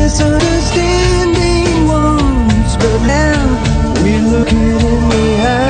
misunderstanding once, but now we're looking in the eye.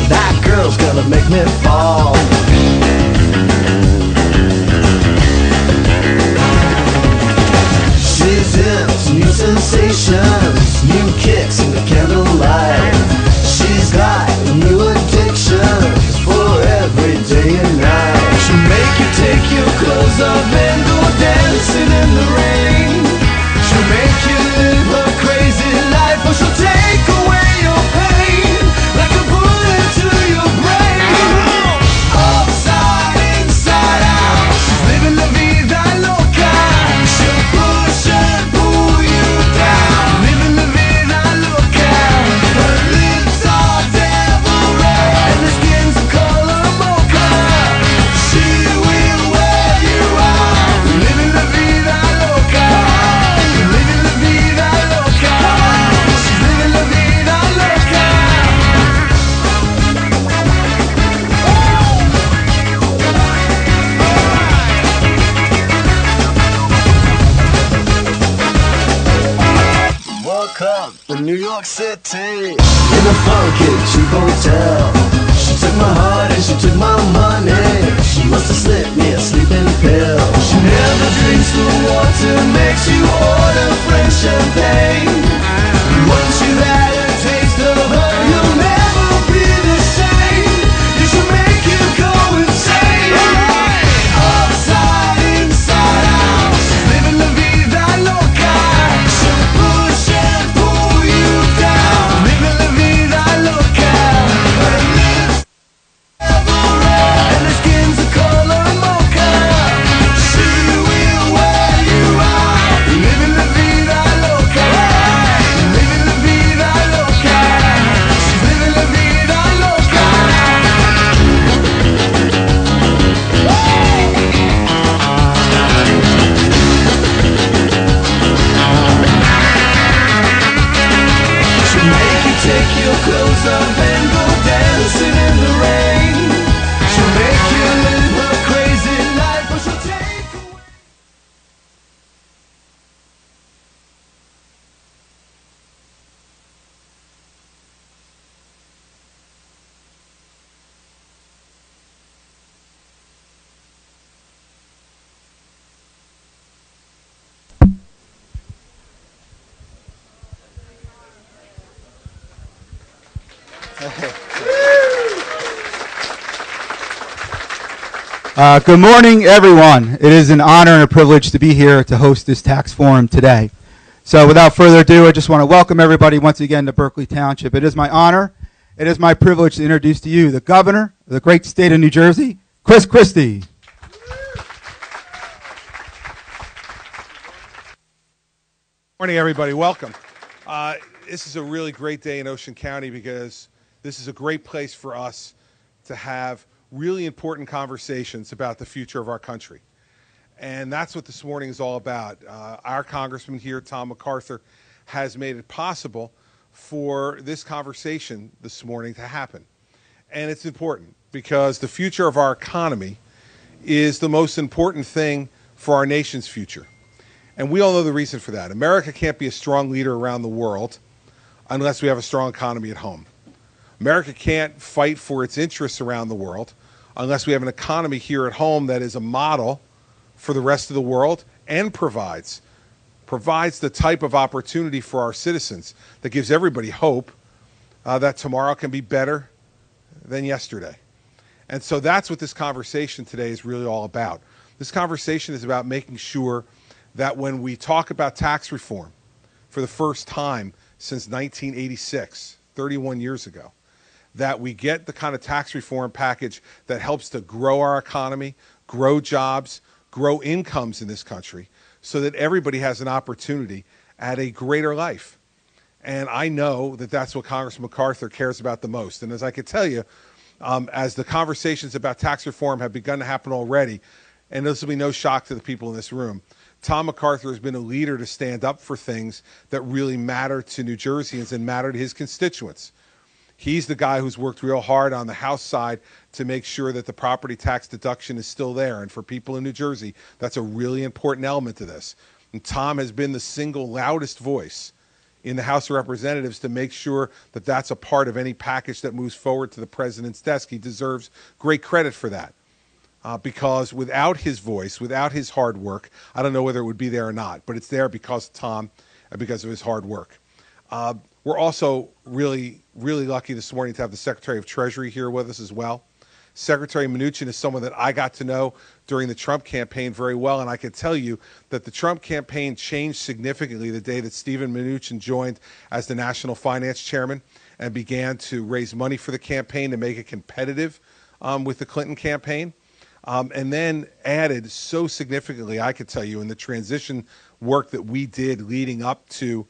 That girl's gonna make me fall. She's into new sensations, new kicks in the candlelight. She's got new addictions for every day and night. She'll make you take your clothes off and go dancing in the rain. She'll make you live her crazy life, or she'll take away your pain like a bullet to your brain. Upside, inside out, she's living la vida loca. She'll push and pull you down, living la vida loca. Her lips are devil red and her skin's a color mocha. She will wear you out, living la vida loca. Living la vida loca. She's living la vida loca. Woke up in New York City in a funky cheap hotel. She took my heart and she took my money. She must have slipped me a sleeping pill. She never drinks the water, makes you order French champagne. Once you've had a taste of her, you'll never be the same. You should make you go insane. Upside, inside out, she's living la vida loca. She'll push and pull you down, living la vida loca. Her lips devil red and her skin's a color mocha. She will wear you out. Good morning, everyone. It is an honor and a privilege to be here to host this tax forum today. So without further ado, I just want to welcome everybody once again to Berkeley Township. It is my honor, it is my privilege to introduce to you the governor of the great state of New Jersey, Chris Christie. Morning, everybody. Welcome. This is a really great day in Ocean County because this is a great place for us to have really important conversations about the future of our country. And that's what this morning is all about. Our congressman here, Tom MacArthur, has made it possible for this conversation this morning to happen. And it's important because the future of our economy is the most important thing for our nation's future. And we all know the reason for that. America can't be a strong leader around the world unless we have a strong economy at home. America can't fight for its interests around the world unless we have an economy here at home that is a model for the rest of the world and provides the type of opportunity for our citizens that gives everybody hope that tomorrow can be better than yesterday. And so that's what this conversation today is really all about. This conversation is about making sure that when we talk about tax reform for the first time since 1986, 31 years ago, that we get the kind of tax reform package that helps to grow our economy, grow jobs, grow incomes in this country so that everybody has an opportunity at a greater life. And I know that that's what Congressman MacArthur cares about the most. And as I can tell you, as the conversations about tax reform have begun to happen already, and this will be no shock to the people in this room, Tom MacArthur has been a leader to stand up for things that really matter to New Jerseyans and matter to his constituents. He's the guy who's worked real hard on the House side to make sure that the property tax deduction is still there. And for people in New Jersey, that's a really important element to this. And Tom has been the single loudest voice in the House of Representatives to make sure that that's a part of any package that moves forward to the president's desk. He deserves great credit for that. Because without his voice, without his hard work, I don't know whether it would be there or not, but it's there because of Tom and because of his hard work. We're also really lucky this morning to have the Secretary of Treasury here with us as well. Secretary Mnuchin is someone that I got to know during the Trump campaign very well, and I can tell you that the Trump campaign changed significantly the day that Stephen Mnuchin joined as the National Finance Chairman and began to raise money for the campaign to make it competitive with the Clinton campaign. And then added so significantly, I could tell you, in the transition work that we did leading up to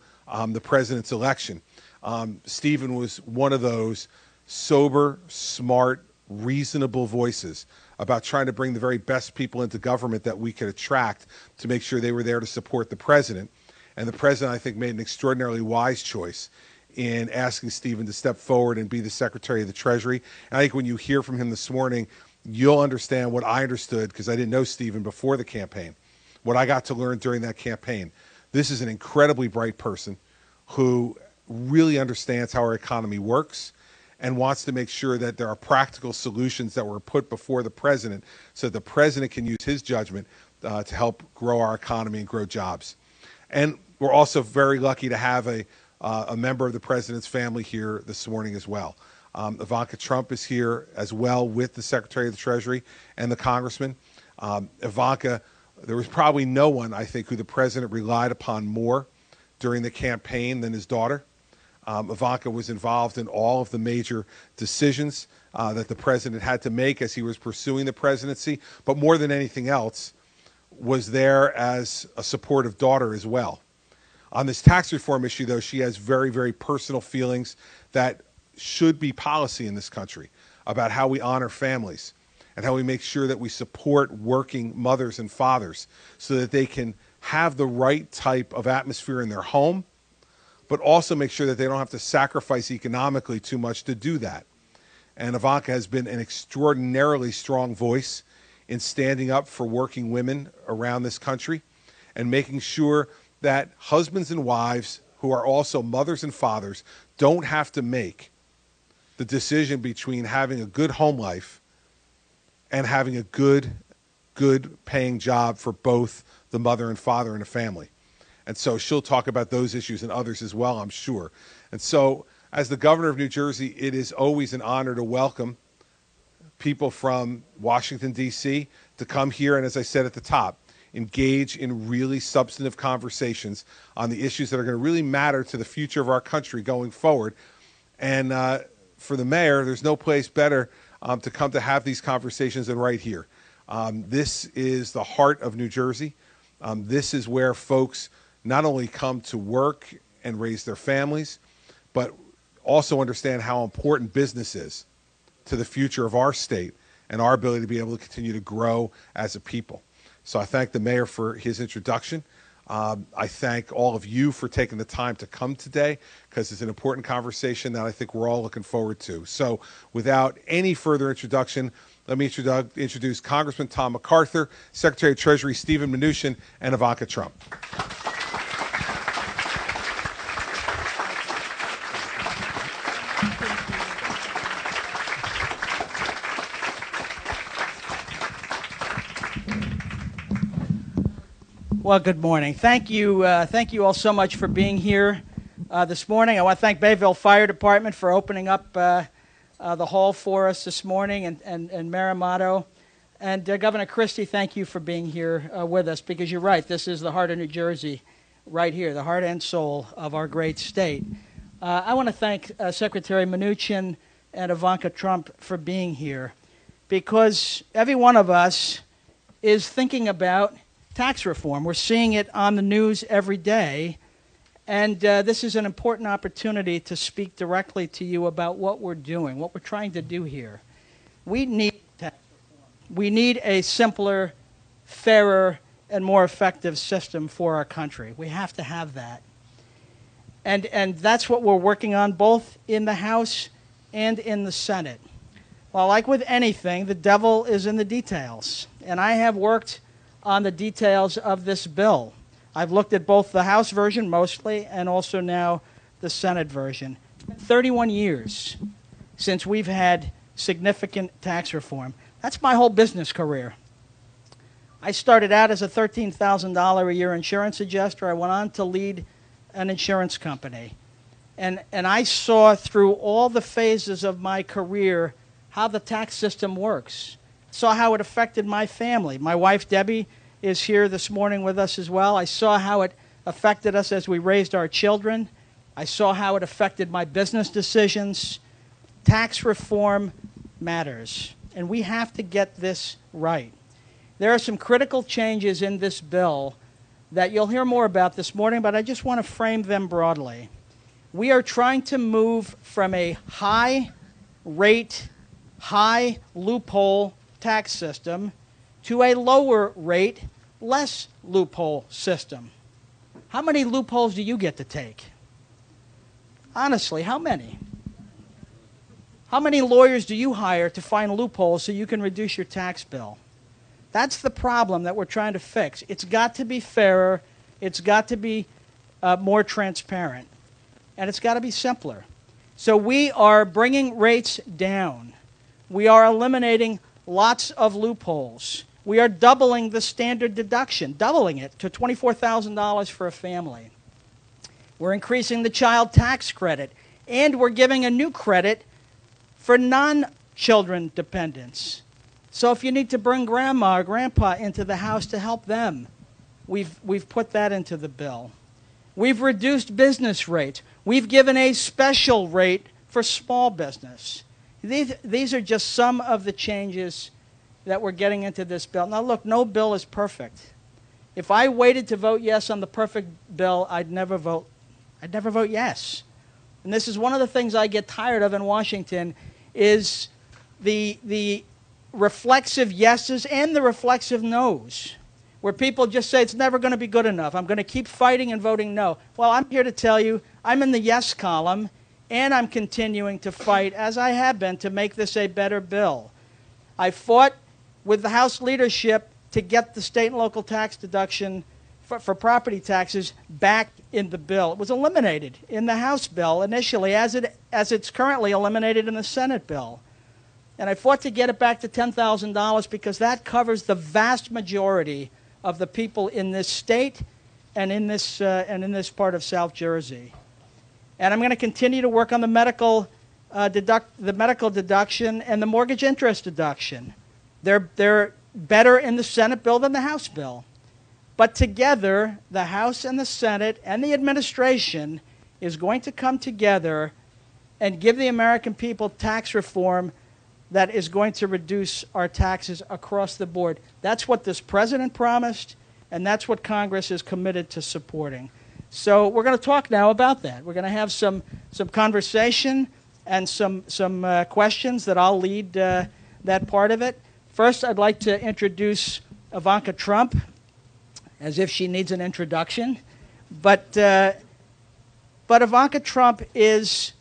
the president's election. Stephen was one of those sober, smart, reasonable voices about trying to bring the very best people into government that we could attract to make sure they were there to support the president. And the president, I think, made an extraordinarily wise choice in asking Stephen to step forward and be the Secretary of the Treasury. And I think when you hear from him this morning, you'll understand what I understood because I didn't know Stephen before the campaign, what I got to learn during that campaign. This is an incredibly bright person who really understands how our economy works and wants to make sure that there are practical solutions that were put before the president so that the president can use his judgment to help grow our economy and grow jobs. And we're also very lucky to have a member of the president's family here this morning as well. Ivanka Trump is here as well with the Secretary of the Treasury and the congressman. Ivanka, there was probably no one, I think, who the president relied upon more during the campaign than his daughter. Ivanka was involved in all of the major decisions that the president had to make as he was pursuing the presidency, but more than anything else, was there as a supportive daughter as well. On this tax reform issue, though, she has very, very personal feelings that should be policy in this country about how we honor families and how we make sure that we support working mothers and fathers so that they can have the right type of atmosphere in their home, but also make sure that they don't have to sacrifice economically too much to do that. And Ivanka has been an extraordinarily strong voice in standing up for working women around this country and making sure that husbands and wives who are also mothers and fathers don't have to make the decision between having a good home life and having a good paying job for both the mother and father in a family. And so she'll talk about those issues and others as well, I'm sure. And so As the governor of New Jersey, it is always an honor to welcome people from Washington, D.C. to come here and, as I said at the top, engage in really substantive conversations on the issues that are going to really matter to the future of our country going forward. And for the mayor, there's no place better to come to have these conversations than right here. This is the heart of New Jersey. This is where folks not only come to work and raise their families, but also understand how important business is to the future of our state and our ability to be able to continue to grow as a people. So I thank the mayor for his introduction. I thank all of you for taking the time to come today, because it's an important conversation that I think we're all looking forward to. So without any further introduction, let me introduce Congressman Tom MacArthur, Secretary of Treasury Steven Mnuchin, and Ivanka Trump. Well, good morning. Thank you all so much for being here this morning. I want to thank Bayville Fire Department for opening up the hall for us this morning, and Mayor Amato. And Governor Christie, thank you for being here with us, because you're right, this is the heart of New Jersey, right here, the heart and soul of our great state. I want to thank Secretary Mnuchin and Ivanka Trump for being here, because every one of us is thinking about tax reform. We're seeing it on the news every day, and this is an important opportunity to speak directly to you about what we're doing, what we're trying to do here. We need tax reform. We need a simpler, fairer, and more effective system for our country. We have to have that. And that's what we're working on, both in the House and in the Senate. Well, like with anything, the devil is in the details, and I have worked on the details of this bill. I've looked at both the House version mostly, and also now the Senate version. 31 years since we've had significant tax reform. That's my whole business career. I started out as a $13,000 a year insurance adjuster. I went on to lead an insurance company. And I saw through all the phases of my career how the tax system works. Saw how it affected my family. My wife, Debbie, is here this morning with us as well. I saw how it affected us as we raised our children. I saw how it affected my business decisions. Tax reform matters, and we have to get this right. There are some critical changes in this bill that you'll hear more about this morning, but I just want to frame them broadly. We are trying to move from a high rate, high loophole tax system to a lower rate, less loophole system. How many loopholes do you get to take? Honestly, how many? How many lawyers do you hire to find loopholes so you can reduce your tax bill? That's the problem that we're trying to fix. It's got to be fairer, it's got to be more transparent, and it's got to be simpler. So we are bringing rates down. We are eliminating lots of loopholes. We are doubling the standard deduction, doubling it to $24,000 for a family. We're increasing the child tax credit, and we're giving a new credit for non-children dependents. So if you need to bring grandma or grandpa into the house to help them, we've put that into the bill. We've reduced business rates. We've given a special rate for small business. These are just some of the changes that we're getting into this bill. Now look, no bill is perfect. If I waited to vote yes on the perfect bill, I'd never vote yes. And this is one of the things I get tired of in Washington, is the reflexive yeses and the reflexive nos, where people just say it's never going to be good enough. I'm going to keep fighting and voting no. Well, I'm here to tell you I'm in the yes column, and I'm continuing to fight, as I have been, to make this a better bill. I fought with the House leadership to get the state and local tax deduction for property taxes back in the bill. It was eliminated in the House bill initially, as it's currently eliminated in the Senate bill. And I fought to get it back to $10,000 because that covers the vast majority of the people in this state and in this part of South Jersey. And I'm going to continue to work on the medical deduction and the mortgage interest deduction. They're better in the Senate bill than the House bill. But together, the House and the Senate and the administration is going to come together and give the American people tax reform that is going to reduce our taxes across the board. That's what this president promised, and that's what Congress is committed to supporting. So we're going to talk now about that. We're going to have some conversation and some questions that I'll lead that part of it. First, I'd like to introduce Ivanka Trump, as if she needs an introduction. But Ivanka Trump is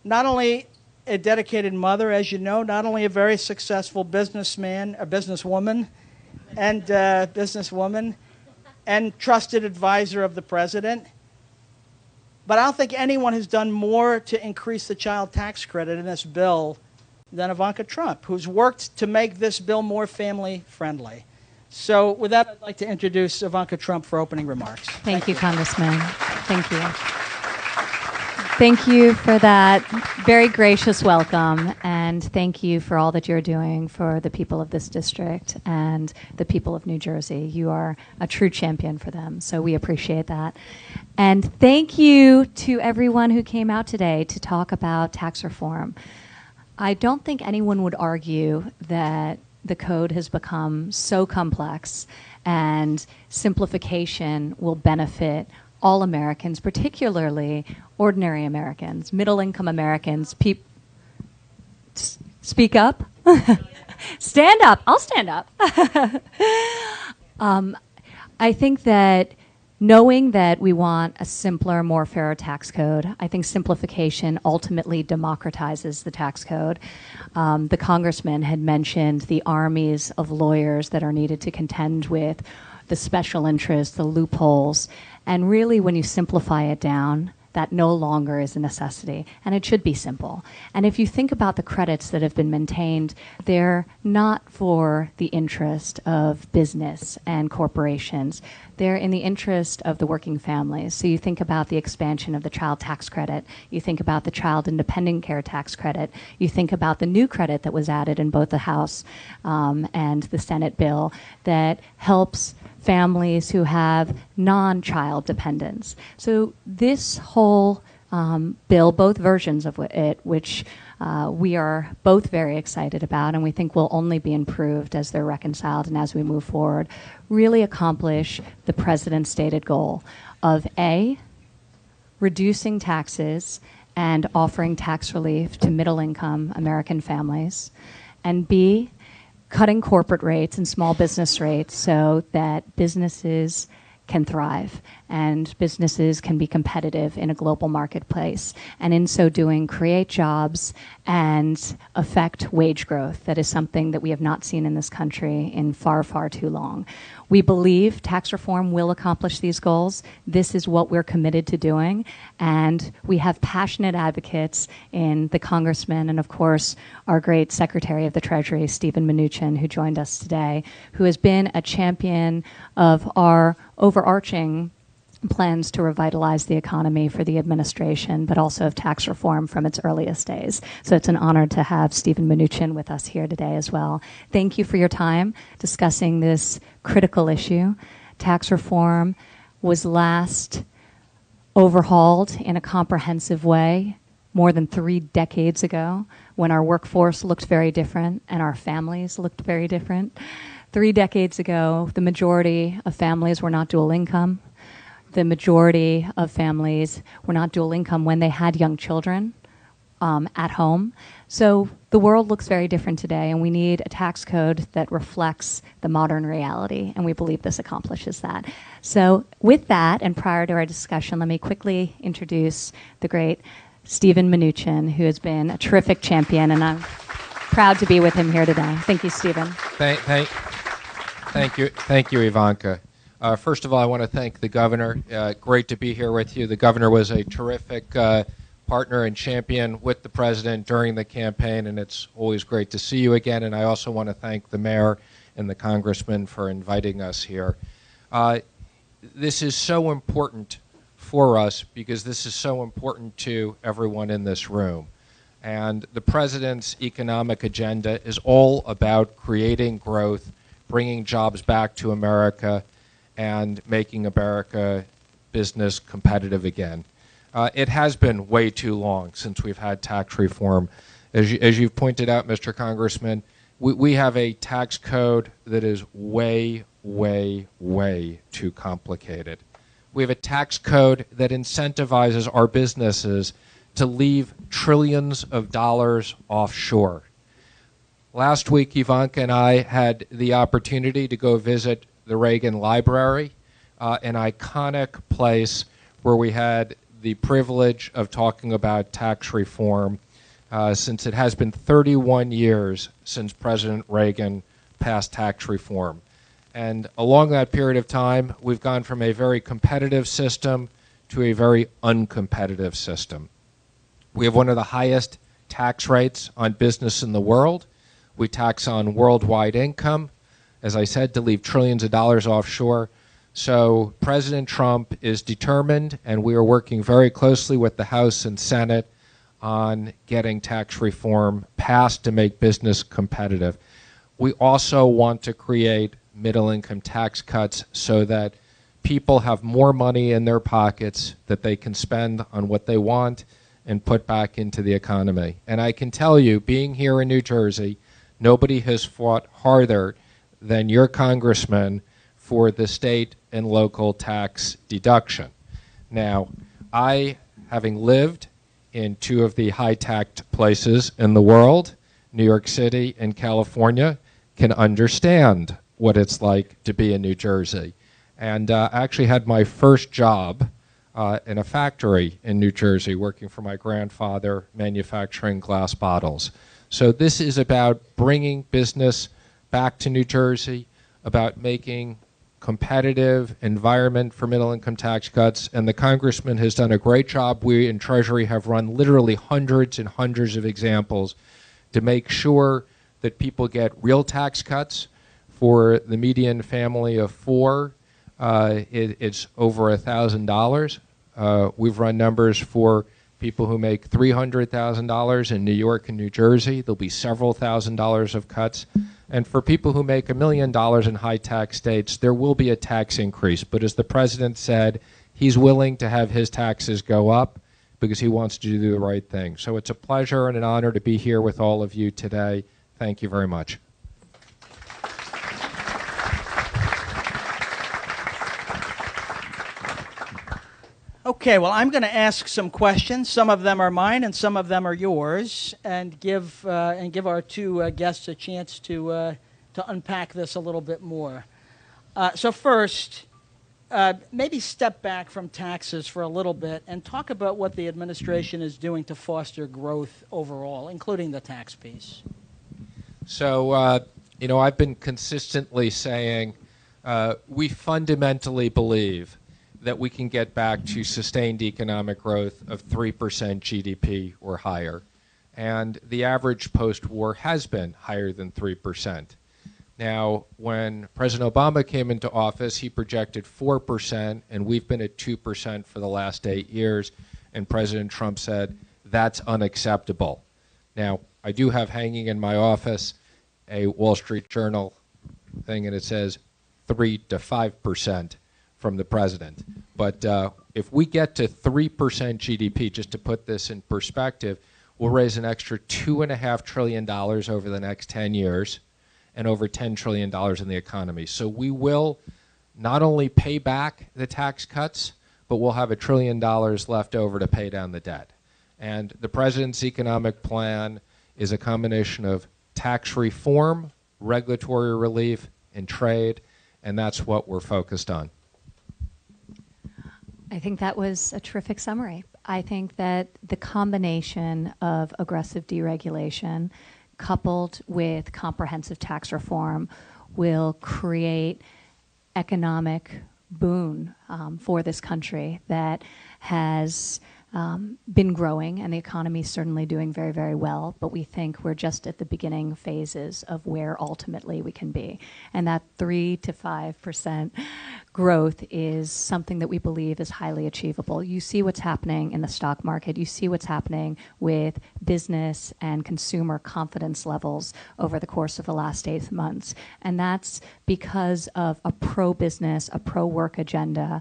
not only a dedicated mother, as you know, not only a very successful businesswoman, and trusted advisor of the president. But I don't think anyone has done more to increase the child tax credit in this bill than Ivanka Trump, who's worked to make this bill more family-friendly. So with that, I'd like to introduce Ivanka Trump for opening remarks. Thank you, Congressman. Thank you. Thank you for that very gracious welcome, and thank you for all that you're doing for the people of this district and the people of New Jersey. You are a true champion for them, so we appreciate that. And thank you to everyone who came out today to talk about tax reform. I don't think anyone would argue that the code has become so complex, and simplification will benefit all Americans, particularly ordinary Americans, middle-income Americans. Speak up. Stand up. I'll stand up. I think that knowing that we want a simpler, more fairer tax code, I think simplification ultimately democratizes the tax code. The congressman had mentioned the armies of lawyers that are needed to contend with the special interests, the loopholes, and really when you simplify it down, that no longer is a necessity, and it should be simple. And if you think about the credits that have been maintained, they're not for the interest of business and corporations. They're in the interest of the working families. So you think about the expansion of the child tax credit, you think about the child independent care tax credit, you think about the new credit that was added in both the House and the Senate bill that helps families who have non-child dependents. So this whole bill, both versions of it, which we are both very excited about and we think will only be improved as they're reconciled and as we move forward, really accomplish the president's stated goal of A, reducing taxes and offering tax relief to middle-income American families, and B, cutting corporate rates and small business rates so that businesses can thrive and businesses can be competitive in a global marketplace, and in so doing create jobs and affect wage growth. That is something that we have not seen in this country in far, far too long. We believe tax reform will accomplish these goals. This is what we're committed to doing, and we have passionate advocates in the congressman and, of course, our great Secretary of the Treasury, Steven Mnuchin, who joined us today, who has been a champion of our overarching plans to revitalize the economy for the administration, but also of tax reform from its earliest days. So it's an honor to have Steven Mnuchin with us here today as well. Thank you for your time discussing this critical issue. Tax reform was last overhauled in a comprehensive way more than 3 decades ago, when our workforce looked very different and our families looked very different. 3 decades ago, the majority of families were not dual income. The majority of families were not dual income when they had young children at home. So the world looks very different today, and we need a tax code that reflects the modern reality, and we believe this accomplishes that. So with that, and prior to our discussion, let me quickly introduce the great Steven Mnuchin, who has been a terrific champion, and I'm proud to be with him here today. Thank you, Steven. Thank you, Ivanka. First of all, I want to thank the governor. Great to be here with you. The governor was a terrific partner and champion with the president during the campaign, and it's always great to see you again. And I also want to thank the mayor and the congressman for inviting us here. This is so important before us because this is so important to everyone in this room. And the president's economic agenda is all about creating growth, bringing jobs back to America, and making America business competitive again. It has been way too long since we've had tax reform. As you've pointed out, Mr. Congressman, we have a tax code that is way, way, way too complicated. We have a tax code that incentivizes our businesses to leave trillions of dollars offshore. Last week, Ivanka and I had the opportunity to go visit the Reagan Library, an iconic place where we had the privilege of talking about tax reform since it has been 31 years since President Reagan passed tax reform. And along that period of time, we've gone from a very competitive system to a very uncompetitive system. We have one of the highest tax rates on business in the world. We tax on worldwide income, as I said, to leave trillions of dollars offshore. So President Trump is determined, and we are working very closely with the House and Senate on getting tax reform passed to make business competitive. We also want to create middle-income tax cuts so that people have more money in their pockets that they can spend on what they want and put back into the economy. And I can tell you, being here in New Jersey, nobody has fought harder than your congressman for the state and local tax deduction. Now, I, having lived in two of the high-taxed places in the world, New York City and California, can understand what it's like to be in New Jersey. And I actually had my first job in a factory in New Jersey, working for my grandfather, manufacturing glass bottles. So this is about bringing business back to New Jersey, about making competitive environment for middle-income tax cuts, and the congressman has done a great job. We in Treasury have run literally hundreds and hundreds of examples to make sure that people get real tax cuts. For the median family of four, it's over $1,000. We've run numbers for people who make $300,000 in New York and New Jersey. There'll be several $1,000s of cuts. And for people who make $1 million in high-tax states, there will be a tax increase. But as the president said, he's willing to have his taxes go up because he wants to do the right thing. So it's a pleasure and an honor to be here with all of you today. Thank you very much. Okay, well, I'm going to ask some questions. Some of them are mine, and some of them are yours, and give our two guests a chance to unpack this a little bit more. So first, maybe step back from taxes for a little bit and talk about what the administration is doing to foster growth overall, including the tax piece. So, I've been consistently saying we fundamentally believe that we can get back to sustained economic growth of 3% GDP or higher. And the average post-war has been higher than 3%. Now, when President Obama came into office, he projected 4%, and we've been at 2% for the last 8 years. And President Trump said, that's unacceptable. Now, I do have hanging in my office a Wall Street Journal thing, and it says 3 to 5% from the president. But if we get to 3% GDP, just to put this in perspective, we'll raise an extra $2.5 trillion over the next 10 years and over $10 trillion in the economy. So we will not only pay back the tax cuts, but we'll have $1 trillion left over to pay down the debt. And the president's economic plan is a combination of tax reform, regulatory relief, and trade, and that's what we're focused on. I think that was a terrific summary. I think that the combination of aggressive deregulation coupled with comprehensive tax reform will create economic boon for this country that has been growing, and the economy is certainly doing very, very well, but we think we're just at the beginning phases of where ultimately we can be. And that 3 to 5% growth is something that we believe is highly achievable. You see what's happening in the stock market. You see what's happening with business and consumer confidence levels over the course of the last 8 months. And that's because of a pro-business, a pro-work agenda,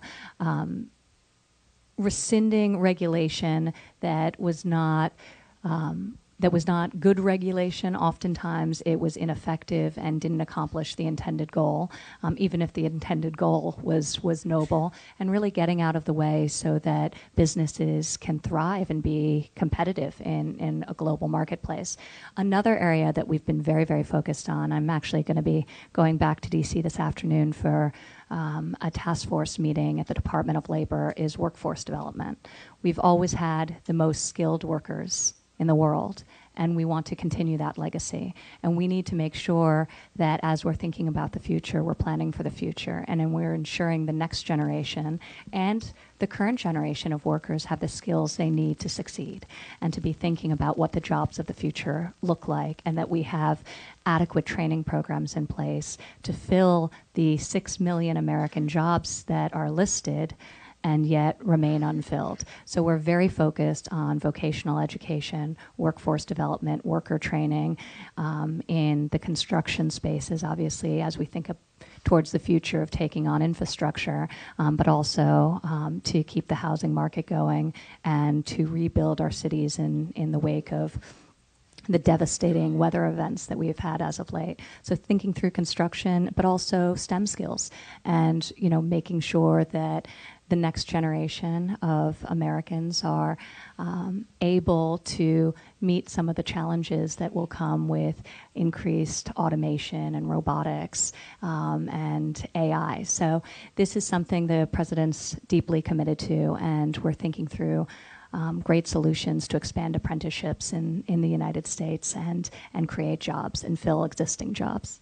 rescinding regulation that was not good regulation. Oftentimes it was ineffective and didn't accomplish the intended goal, even if the intended goal was noble, and really getting out of the way so that businesses can thrive and be competitive in a global marketplace. Another area that we've been very, very focused on, I'm actually going to be going back to DC this afternoon for a task force meeting at the Department of Labor, is workforce development. We've always had the most skilled workers in the world, and we want to continue that legacy. And we need to make sure that as we're thinking about the future, we're planning for the future, and then we're ensuring the next generation and the current generation of workers have the skills they need to succeed and to be thinking about what the jobs of the future look like, and that we have adequate training programs in place to fill the 6 million American jobs that are listed and yet remain unfilled. So we're very focused on vocational education, workforce development, worker training in the construction spaces, obviously, as we think of towards the future of taking on infrastructure, but also to keep the housing market going and to rebuild our cities in the wake of the devastating weather events that we've had as of late. So thinking through construction, but also STEM skills, and making sure that the next generation of Americans are able to meet some of the challenges that will come with increased automation and robotics and AI. So this is something the president's deeply committed to, and we're thinking through great solutions to expand apprenticeships in the United States and create jobs and fill existing jobs.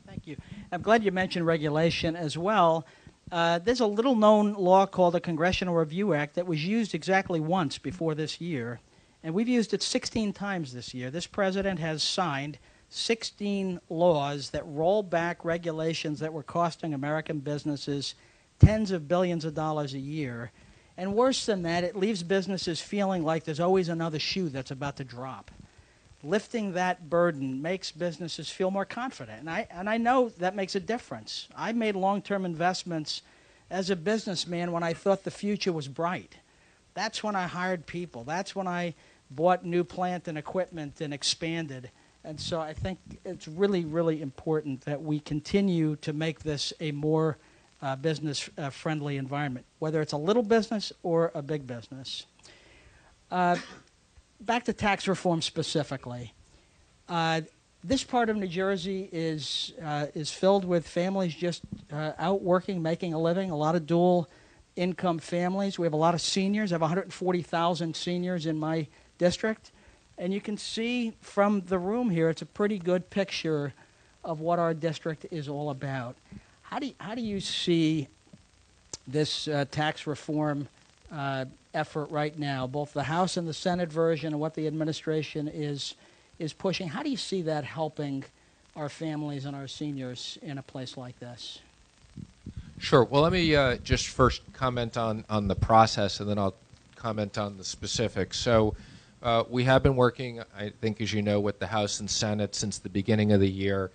Thank you. I'm glad you mentioned regulation as well. There's a little-known law called the Congressional Review Act that was used exactly once before this year, and we've used it 16 times this year. This president has signed 16 laws that roll back regulations that were costing American businesses tens of billions of dollars a year. And worse than that, it leaves businesses feeling like there's always another shoe that's about to drop. Lifting that burden makes businesses feel more confident. And I know that makes a difference. I made long-term investments as a businessman when I thought the future was bright. That's when I hired people. That's when I bought new plant and equipment and expanded. And so I think it's really, really important that we continue to make this a more business-friendly environment, whether it's a little business or a big business. Back to tax reform specifically. This part of New Jersey is filled with families just out working, making a living, a lot of dual income families. We have a lot of seniors. I have 140,000 seniors in my district. And you can see from the room here, it's a pretty good picture of what our district is all about. How do you see this tax reform effort right now, both the House and the Senate version and what the administration is pushing? How do you see that helping our families and our seniors in a place like this? Sure. Well, let me just first comment on the process, and then I'll comment on the specifics. So we have been working, I think, as you know, with the House and Senate since the beginning of the year.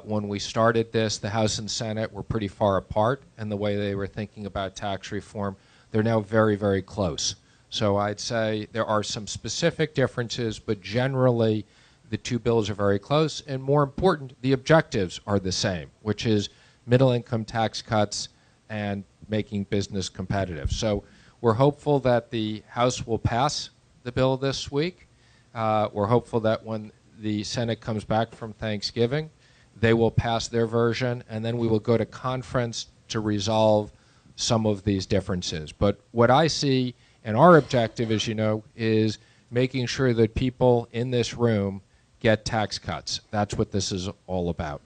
When we started this, the House and Senate were pretty far apart in the way they were thinking about tax reform. They're now very, very close. So I'd say there are some specific differences, but generally the two bills are very close. And more important, the objectives are the same, which is middle-income tax cuts and making business competitive. So we're hopeful that the House will pass the bill this week. We're hopeful that when the Senate comes back from Thanksgiving, they will pass their version, and then we will go to conference to resolve some of these differences. But what I see, and our objective, as you know, is making sure that people in this room get tax cuts. That's what this is all about.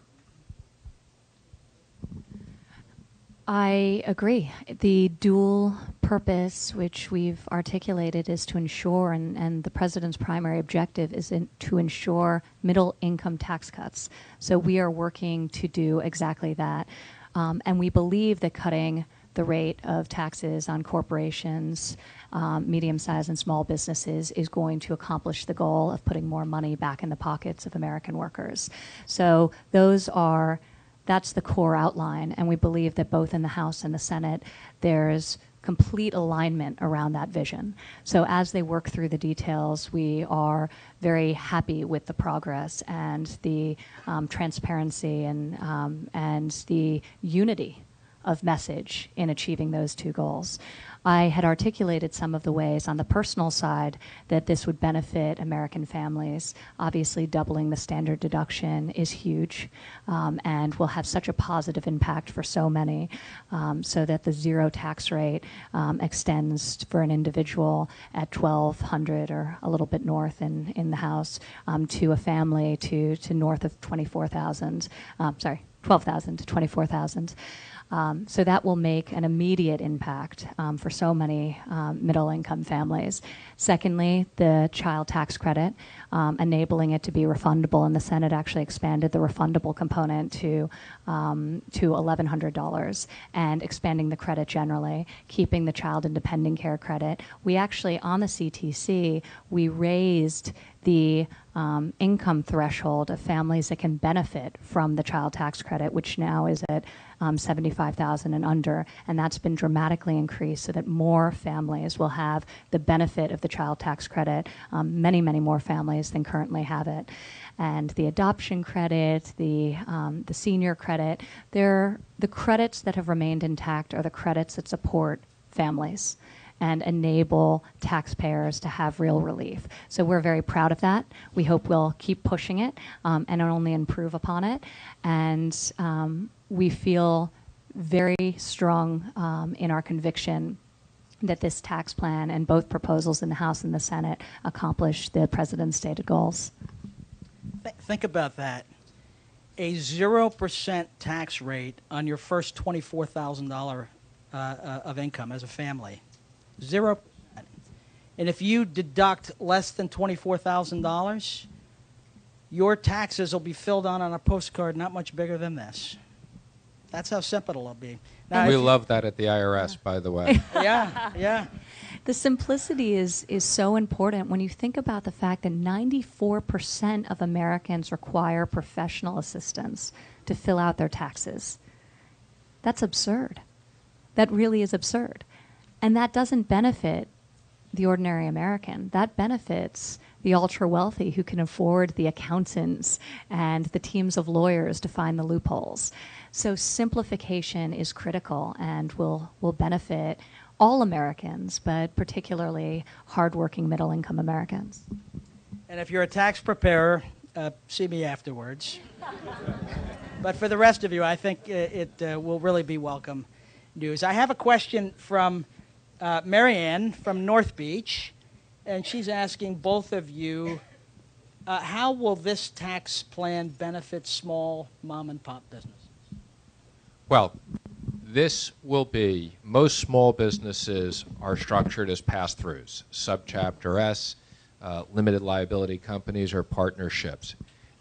I agree. The dual purpose, which we've articulated, is to ensure, and the president's primary objective is to ensure middle income tax cuts. So we are working to do exactly that. And we believe that cutting the rate of taxes on corporations, medium-sized and small businesses, is going to accomplish the goal of putting more money back in the pockets of American workers. So that's the core outline, and we believe that both in the House and the Senate, there's complete alignment around that vision. So as they work through the details, we are very happy with the progress and the transparency and the unity of message in achieving those two goals. I had articulated some of the ways on the personal side that this would benefit American families. Obviously, doubling the standard deduction is huge and will have such a positive impact for so many, so that the zero tax rate extends for an individual at $1,200 or a little bit north in the House to a family to north of 24,000, $12,000 to 24,000. So that will make an immediate impact for so many middle-income families. Secondly, the child tax credit, enabling it to be refundable, and the Senate actually expanded the refundable component to $1,100 and expanding the credit generally, keeping the child and dependent care credit. We actually, on the CTC, we raised the income threshold of families that can benefit from the child tax credit, which now is at $75,000 and under, and that's been dramatically increased so that more families will have the benefit of the child tax credit, many, many more families than currently have it. And the adoption credit, the senior credit, the credits that have remained intact are the credits that support families and enable taxpayers to have real relief. So we're very proud of that. We hope we'll keep pushing it and only improve upon it. And we feel very strong in our conviction that this tax plan and both proposals in the House and the Senate accomplish the President's stated goals. Think about that. A 0% tax rate on your first $24,000 of income as a family. 0%. And if you deduct less than $24,000, your taxes will be filled out on a postcard not much bigger than this. That's how simple it'll be. Now, We love that at the IRS, by the way. Yeah. The simplicity is so important when you think about the fact that 94% of Americans require professional assistance to fill out their taxes. That's absurd. That really is absurd. And that doesn't benefit the ordinary American. That benefits the ultra-wealthy who can afford the accountants and the teams of lawyers to find the loopholes. So simplification is critical and will benefit all Americans, but particularly hardworking middle-income Americans. And if you're a tax preparer, see me afterwards. But for the rest of you, I think it will really be welcome news. I have a question from Marianne from North Beach, and she's asking both of you, how will this tax plan benefit small mom-and-pop businesses? Well, this will be, most small businesses are structured as pass-throughs, subchapter S, limited liability companies or partnerships.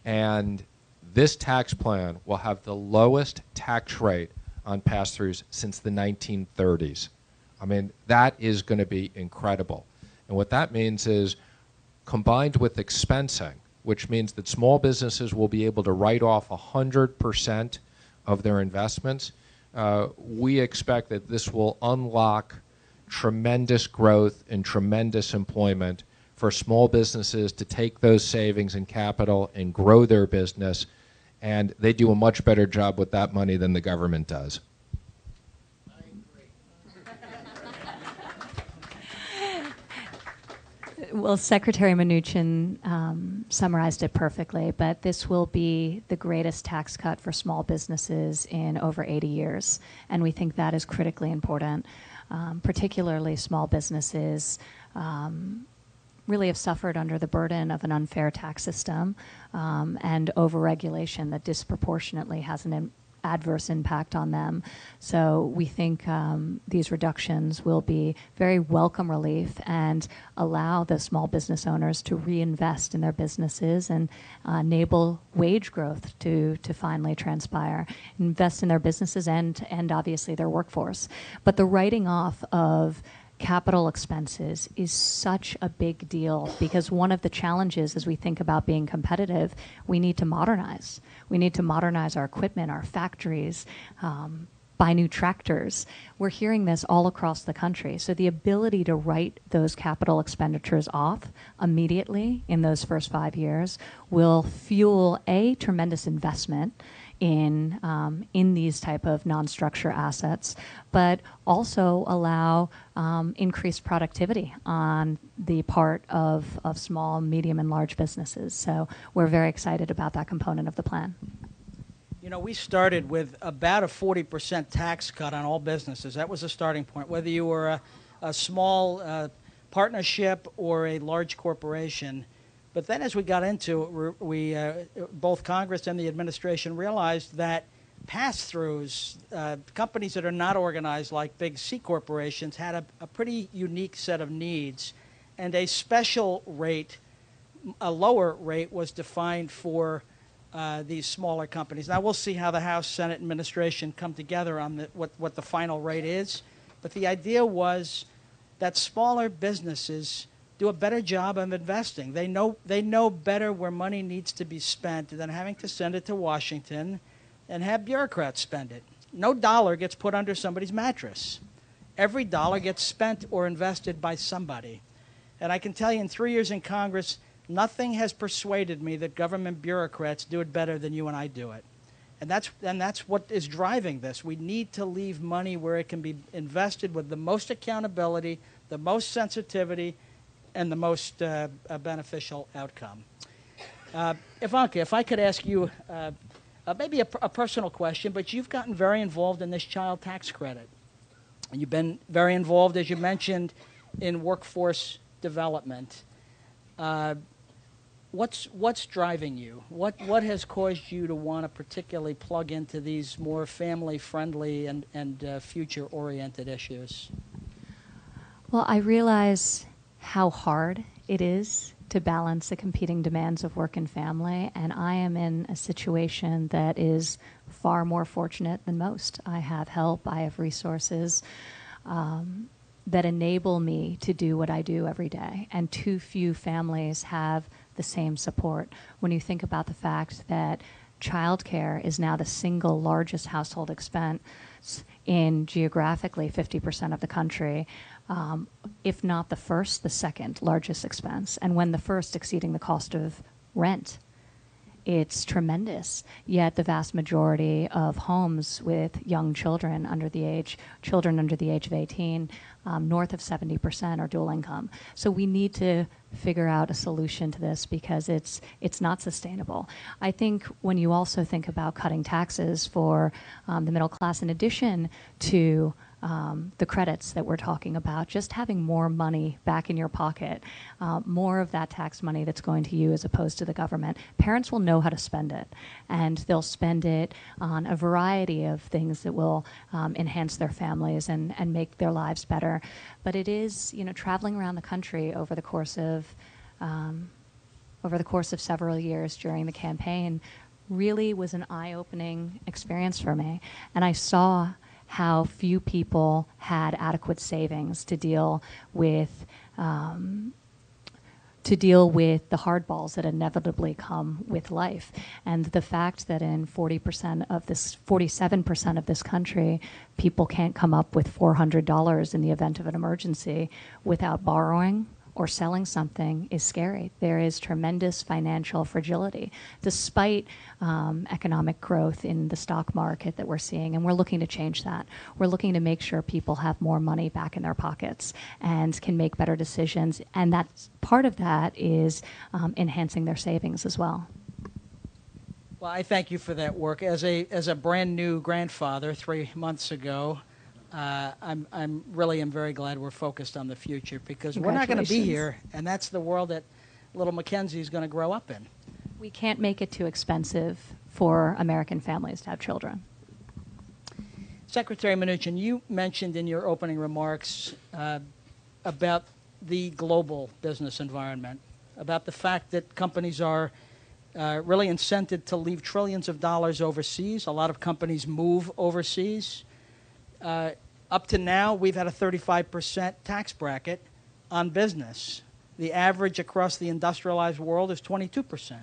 And this tax plan will have the lowest tax rate on pass-throughs since the 1930s. I mean, that is going to be incredible. And what that means is, combined with expensing, which means that small businesses will be able to write off 100% of their investments, we expect that this will unlock tremendous growth and tremendous employment for small businesses to take those savings and capital and grow their business, and they do a much better job with that money than the government does. Well, Secretary Mnuchin summarized it perfectly, but this will be the greatest tax cut for small businesses in over 80 years, and we think that is critically important. Particularly small businesses really have suffered under the burden of an unfair tax system and overregulation that disproportionately has an adverse impact on them. So we think these reductions will be very welcome relief and allow the small business owners to reinvest in their businesses and enable wage growth to finally transpire, invest in their businesses and obviously their workforce. But the writing off of capital expenses is such a big deal because one of the challenges as we think about being competitive, we need to modernize. We need to modernize our equipment, our factories, buy new tractors. We're hearing this all across the country. So the ability to write those capital expenditures off immediately in those first 5 years will fuel a tremendous investment in these type of non-structure assets, but also allow increased productivity on the part of small, medium, and large businesses. So we're very excited about that component of the plan. You know, we started with about a 40% tax cut on all businesses. That was a starting point, whether you were a small partnership or a large corporation. But then as we got into it, both Congress and the administration realized that pass-throughs, companies that are not organized like big C corporations, had a pretty unique set of needs. And a special rate, a lower rate, was defined for these smaller companies. Now, we'll see how the House, Senate, administration come together on what the final rate is. But the idea was that smaller businesses do a better job of investing. They know better where money needs to be spent than having to send it to Washington and have bureaucrats spend it. No dollar gets put under somebody's mattress. Every dollar gets spent or invested by somebody. And I can tell you in 3 years in Congress, nothing has persuaded me that government bureaucrats do it better than you and I do it. And that's what is driving this. We need to leave money where it can be invested with the most accountability, the most sensitivity, and the most beneficial outcome. Ivanka, if I could ask you maybe a personal question, but you've gotten very involved in this child tax credit. You've been very involved, as you mentioned, in workforce development. What's driving you? What has caused you to want to particularly plug into these more family-friendly and future-oriented issues? Well, I realize how hard it is to balance the competing demands of work and family, and I am in a situation that is far more fortunate than most. I have help, I have resources that enable me to do what I do every day, and too few families have the same support. When you think about the fact that childcare is now the single largest household expense in geographically 50% of the country, if not the first, the second largest expense. And when the first exceeding the cost of rent, it's tremendous. Yet the vast majority of homes with young children under the age of 18, north of 70% are dual income. So we need to figure out a solution to this because it's not sustainable. I think when you also think about cutting taxes for the middle class, in addition to the credits that we're talking about, just having more money back in your pocket, more of that tax money that's going to you as opposed to the government. Parents will know how to spend it, and they'll spend it on a variety of things that will enhance their families and make their lives better. But it is, traveling around the country over the course of several years during the campaign really was an eye-opening experience for me, and I saw how few people had adequate savings to deal with the hardballs that inevitably come with life. And the fact that in 47% of this country, people can't come up with $400 in the event of an emergency without borrowing or selling something is scary. There is tremendous financial fragility despite economic growth in the stock market that we're seeing, and we're looking to change that. We're looking to make sure people have more money back in their pockets and can make better decisions, and that's part of that is enhancing their savings as well. Well, I thank you for that work. As a brand new grandfather 3 months ago, I'm really very glad we're focused on the future because we're not going to be here, and that's the world that little Mackenzie is going to grow up in. We can't make it too expensive for American families to have children. Secretary Mnuchin, you mentioned in your opening remarks about the global business environment, about the fact that companies are really incented to leave trillions of dollars overseas. A lot of companies move overseas. Up to now, we've had a 35% tax bracket on business. The average across the industrialized world is 22%.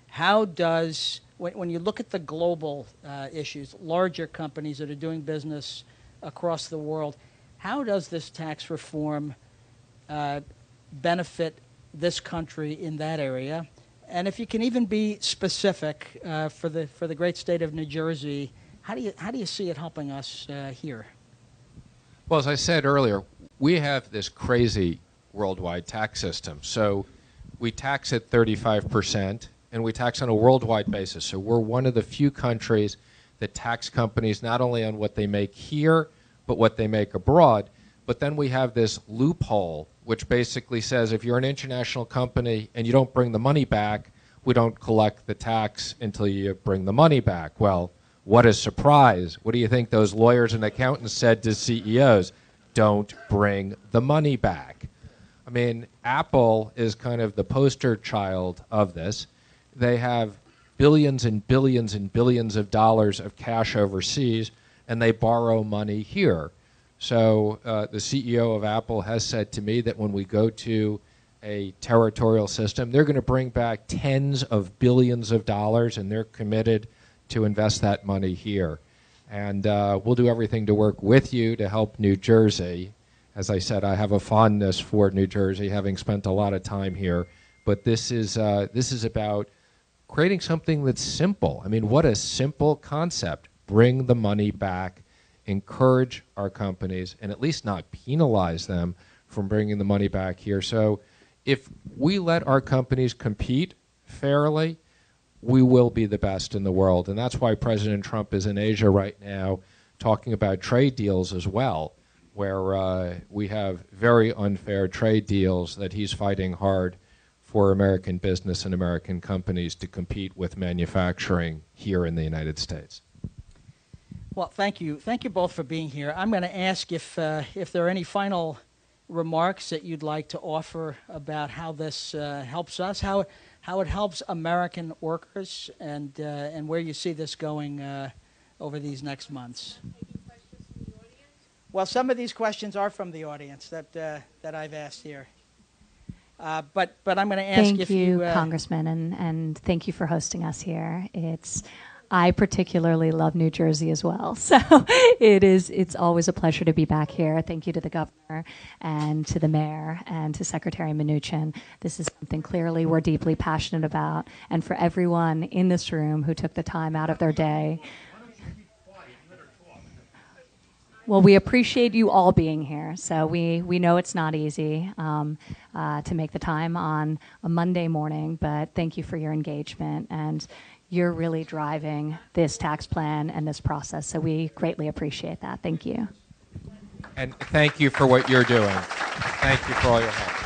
How does, when you look at the global issues, larger companies that are doing business across the world, how does this tax reform benefit this country in that area? And if you can even be specific for the great state of New Jersey, how do you see it helping us here? Well, as I said earlier, we have this crazy worldwide tax system. So we tax at 35%, and we tax on a worldwide basis. So we're one of the few countries that tax companies not only on what they make here, but what they make abroad. But then we have this loophole, which basically says if you're an international company and you don't bring the money back, we don't collect the tax until you bring the money back. Well, what a surprise. What do you think those lawyers and accountants said to CEOs? Don't bring the money back. I mean, Apple is kind of the poster child of this. They have billions and billions and billions of dollars of cash overseas, and they borrow money here. So the CEO of Apple has said to me that when we go to a territorial system, they're going to bring back tens of billions of dollars, and they're committed to invest that money here. And we'll do everything to work with you to help New Jersey. As I said, I have a fondness for New Jersey, having spent a lot of time here. But this is about creating something that's simple. I mean, what a simple concept. Bring the money back, encourage our companies, and at least not penalize them from bringing the money back here. So if we let our companies compete fairly, we will be the best in the world. And that's why President Trump is in Asia right now talking about trade deals as well, where we have very unfair trade deals that he's fighting hard for American business and American companies to compete with manufacturing here in the United States. Well, thank you. Thank you both for being here. I'm going to ask if there are any final remarks that you'd like to offer about how this helps us, how it helps American workers, and where you see this going over these next months. Well, some of these questions are from the audience that I've asked here. But I'm going to ask thank if you, Congressman, and thank you for hosting us here. I particularly love New Jersey as well, so it's always a pleasure to be back here. Thank you to the governor and to the mayor and to Secretary Mnuchin. This is something clearly we're deeply passionate about, and for everyone in this room who took the time out of their day. Well, we appreciate you all being here. So we know it's not easy to make the time on a Monday morning, but thank you for your engagement, and you're really driving this tax plan and this process. So we greatly appreciate that. Thank you. And thank you for what you're doing. Thank you for all your help.